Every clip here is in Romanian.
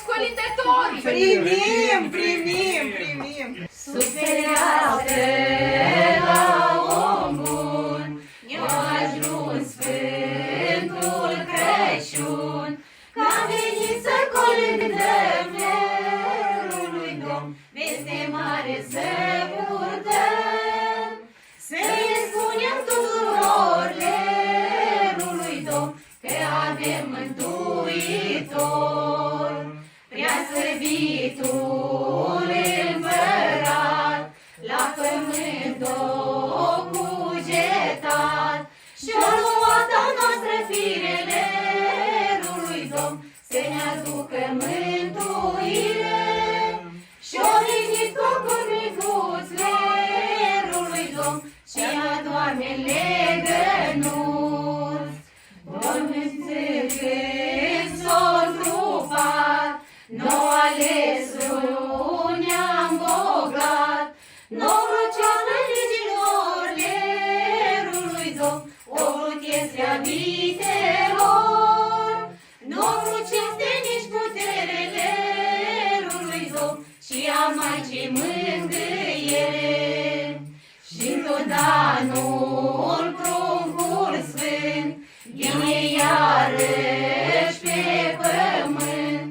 colindători! Primim, primim, primim! Să ferească la om bun, i-a ajuns Sfântul Crăciun, că a venit să colindăm lerului Domn, veste mare să purtăm, să-i spunem tuturor lerului Domn, că avem Mântuitor, prea slăvitul împărat, la pământ o cugetat, și-o luat a noastră fire lerului Domn, să ne aducă mântuire, și-o venit cocor micuț lerului Domn, și adoarme în legănuț. Domnul când s-o întrupat, n-o alesul ne-am bogat, n-o vrăceasă legilor lerului Domn, o vrut iestea vitelor, n-o vrut este nici putere lerului Domn, și a Maicii mângâiere. Și-n tot anul pruncul sfânt vine iarăși pe pământ.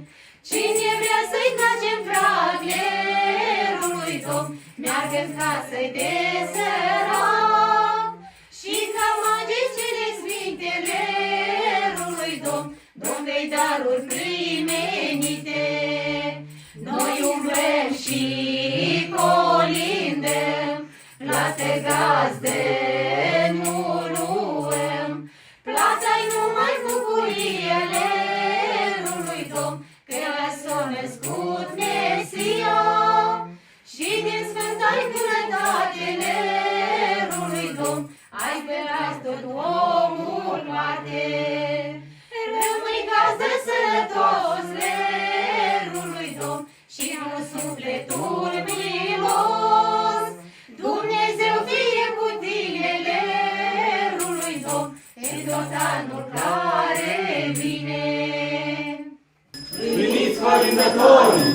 Cine vrea să-i tragem prag lerului Domn, meargă în casă de sărac, și ca magii cele sfinte lerului Domn, Domn dă-i daruri primenite. Noi umblăm și colindăm, plată gazdă nu luăm, plata-i numai bucuria lerului Domn, că s-a născut Mesia, și din sfânta-i bunătate lerului Domn, ai sperat tot omul poate. Rămâi gazdă sănătos lerului Domn, și nu sufletul milos. Dumnezeu fie cu tine lerului Domn, în tot anul care vine. Primiți colindătorii!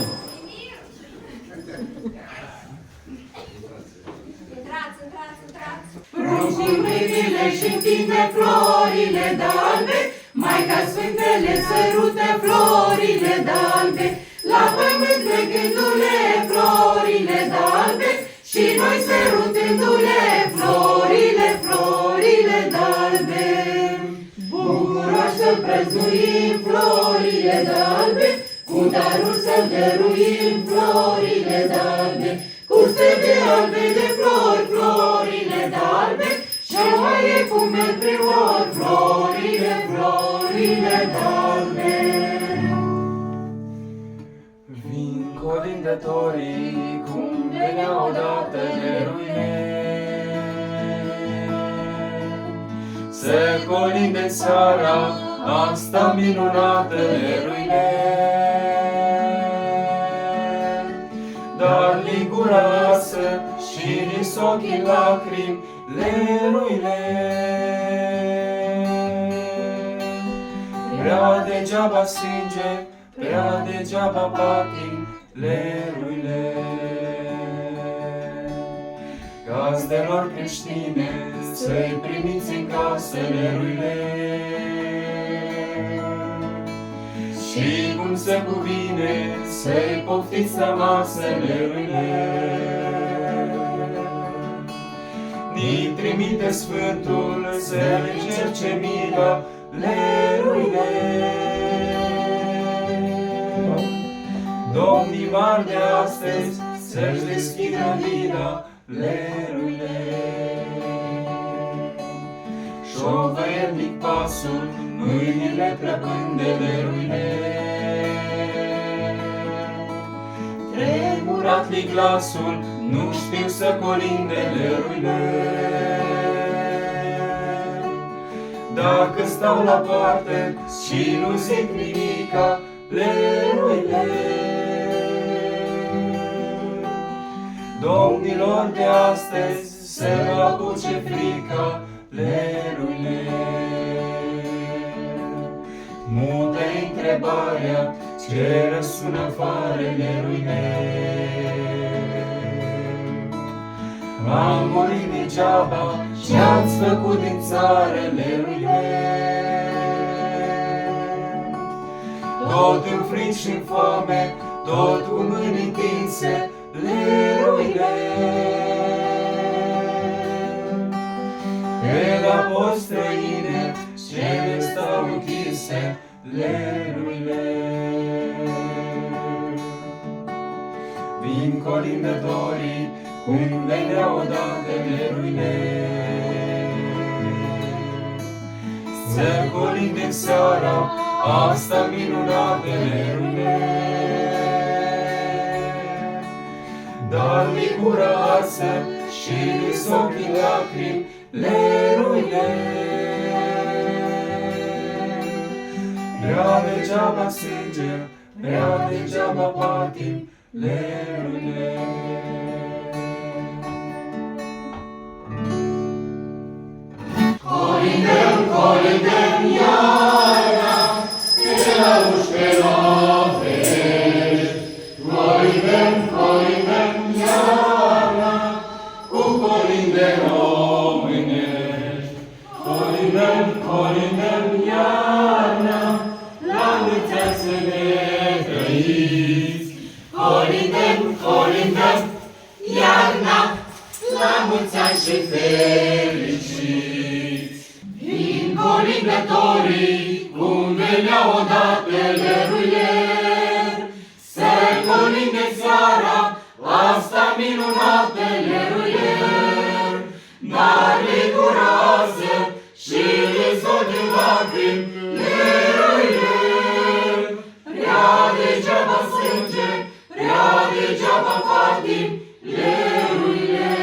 Intrați, intrați, intrați! Pruncul mâinile și întinde florile d'albe, Maica Sfântele sărută florile d'albe, la pământ trecându-le florile d'albe, și noi sărutându-le florile, florile d'albe. Bucuroși să prăznuim florile d'albe, cu darul să dăruim florile d'albe, cu stele albe de flori, florile d'albe, și oaie cu mel prin ori, florile, florile d'albe. Vin colindătorii, cum veneau odată leruile, să colinde seara asta minunată leruile. Dar ligura lasă și ris ochii lacrimi leruile. Prea degeaba sânge, prea degeaba patim leruile. Gazdelor creștine, să-i primiți în casă leruile. Și cum se cuvine, să-i poftiți la masă leruile. Ni trimite Sfântul să încerce mila leruile. Domnii mari de astăzi să-și deschidă vida leruile. Șovăielnic pasul, mâinile plăpând de leruile. Tremurat-li glasul, nu știu să colinde leruile. Dacă stau la poartă și nu zic nimica leruile. Domnilor de astăzi să vă apuce frica leruile. Mută întrebarea, ce răsună farelurile. Am murit degeaba ce-ați făcut din țară, leruile. Tot în frici și în foame, tot cu mâini întinse, leruile. Pe la post străine, cele stau închise, leruile. Vin colindătorii, cum veneau odată leruile. Să colindem seara, asta minunată, leruile. Dar mi gura arsă și râs ochii lacrimi, leruile. Prea degeaba sânge, prea degeaba patim, leruile. Colindăm, colindăm iarna, pe la ușterovești. Colindăm, colindăm iarna, Cu colinde românești. Colindăm, colindăm iarna, la mulți ani să ne trăiți. colindăm, colindăm iarna, la mulți ani și fericiți. Vin colindătorii, cum veneau odată leruile, să colinde seara, asta minunată, leruile. Dar le gura arsă și râs ochii lacrimi, leruile. Prea degeaba sânge, prea degeaba patim, leruile.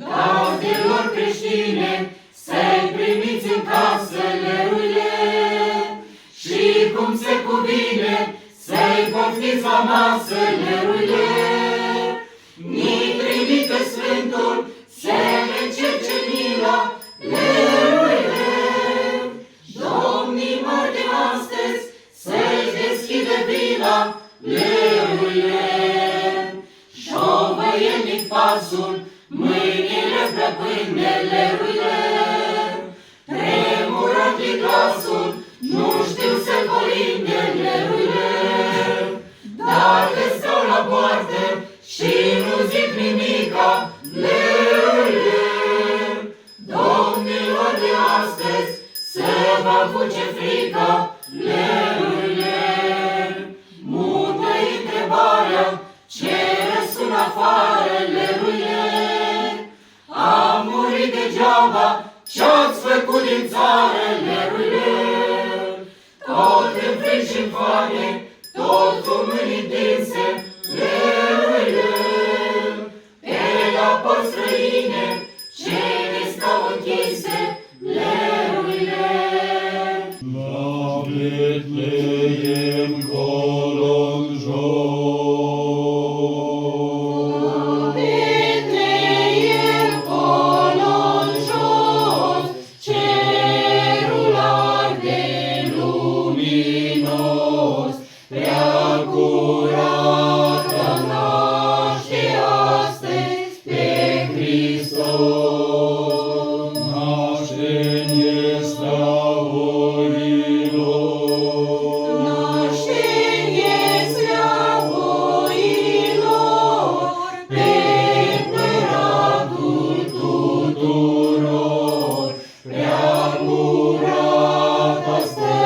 Gazdelor creștine, să-i primiți în casă, leruile. Și cum se cuvine, să-i poftiți la masă, leruile. Ni trimite Sfântul, să ne încerce mila, leruile. Domnii mari de astăzi, să-și deschide vila, leruile. Șovăielnic pasul, mâinile plăpânde, leruile. Tremură-i glasul, nu știu să colinde, leruile. Dacă stau la poartă și nu zic nimica, leruile. Domnilor de astăzi, să vă apuce frica, leruile. Mută-i întrebarea, ce răsună afară, leruile. Am murit degeaba, ce-ați făcut din țară, leruile. Tot în frici și în foame, tot cu mâini întinse, leruile. Pe la porți străine, cele stau închise, leruile. La Betleem colo în jos. Betleem colo în jos, cerul arde luminos, prea curată naște astăzi pe Hristos. Naștenie slavorilor. Naștenie slavoilor, pe Împăratul tuturor, prea curată stă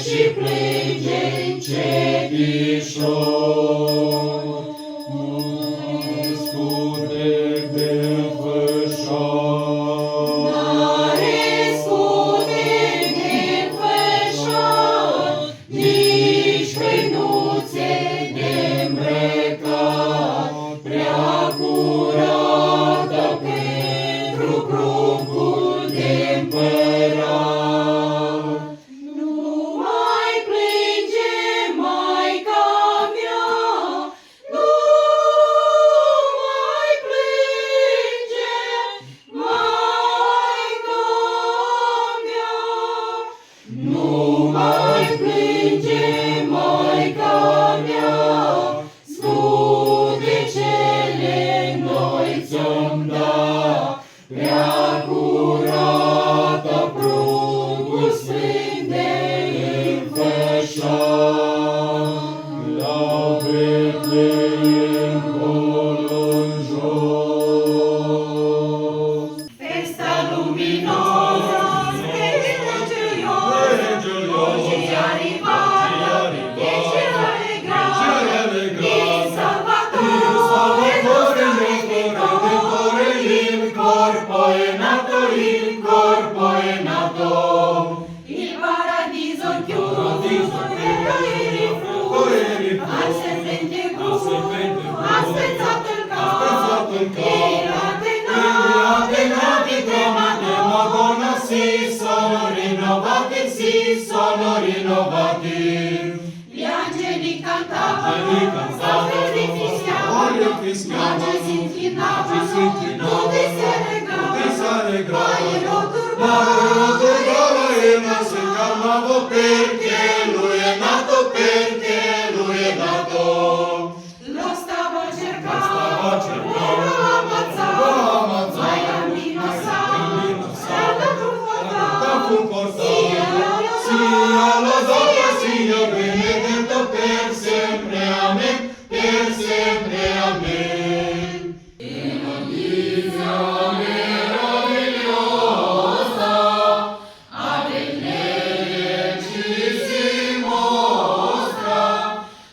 și plânge încetișor. Scutec de fășar. N-are scutec de fășar, nici hăinuțe de îmbrăcat, prea curată pentru pruncul de împărat. Nu mai plânge, Maica mea, sono rinnovati. Gli angeli cantavano, santi fischiavano, magi si inchinavano, tutti si allegravano, ma io turbava e non si calmavo perché lui è nato, perché lui è nato. lo stavo cercando, lo ammazzavo, ma il bambino salvo fu portato, Sia lodato, sia benedetto per sempre, amen, per sempre, amen. E notizia meravigliosa, a Betlemme ci si mostra,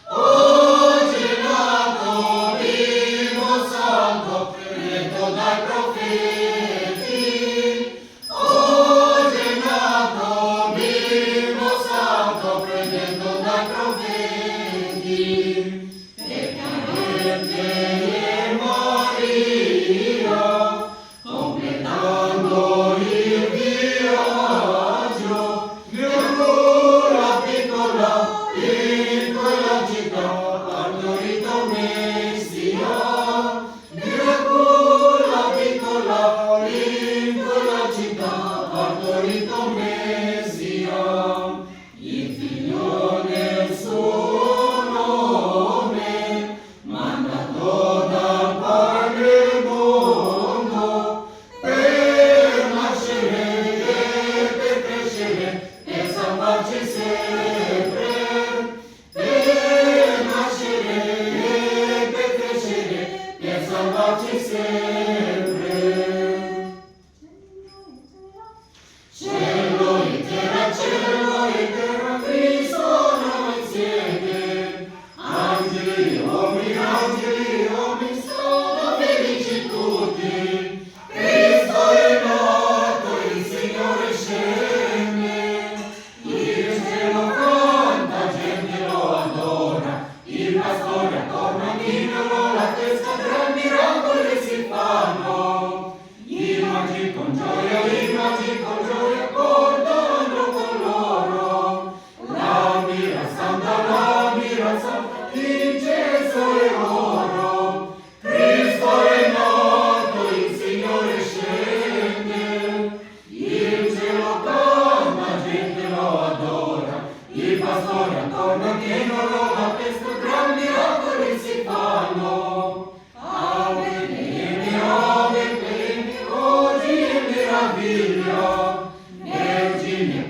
oggi è nato vivo santo, detto dai profeti. Oggi è nato vivo santo, predetto dai profeti. E Maria, completando il viaggio, di una piccola, in quella città, partorito Messia. Di una piccola, in quella città, partorito Messia. Il figlio nel suo nome, mandato dal Padre il mondo, per nascere e per crescere, per salvarci sempre. Per nascere e per crescere, per salvarci sempre. Cielo e terra, Cristo noi siete. Angeli, uomini, sono felici tutti. Cristo è nato, il Signore scende. Il cielo canta, gente lo adora. Il pastore attorno chinano la testa, gran miracoli si fanno. I magi con gioia, portano con loro la mira santa, incenso e oro. Cristo è nato, il Signore scende. Il cielo canta, gente lo adora. Il pastore attorno chinano la testa, gran miracoli si fanno. Ave Betlemme, oggi è meraviglia. Vergine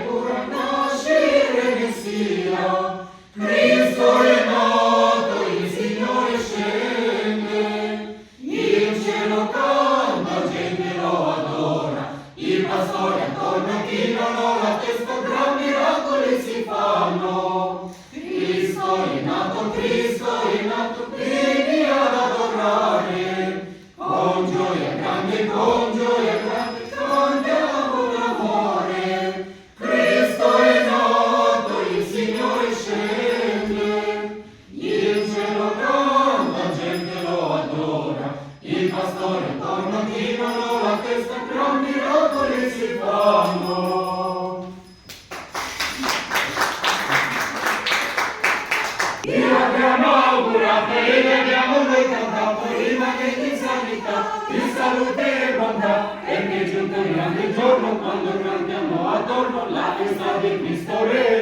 pura, nascere Messia. Cristo è nato, il Signore scende. Il cielo canta, gente lo adora. Il pastore attorno chinano la testa, gran miracoli si fanno. Cristo è nato, vieni ad adorare. Con gioia grande, cantiamo d'amore. Cristo è nato, il Signore scende. Il cielo canta, gente lo adora. Il pastore attorno chinano la testa, gran miracoli si fanno. Vi abbiamo augurato e vi abbiamo noi cantato, prima che di sanità, di salute e bontà, perché è giunto il grande giorno quando cantiamo attorno la festa di Cristo Re.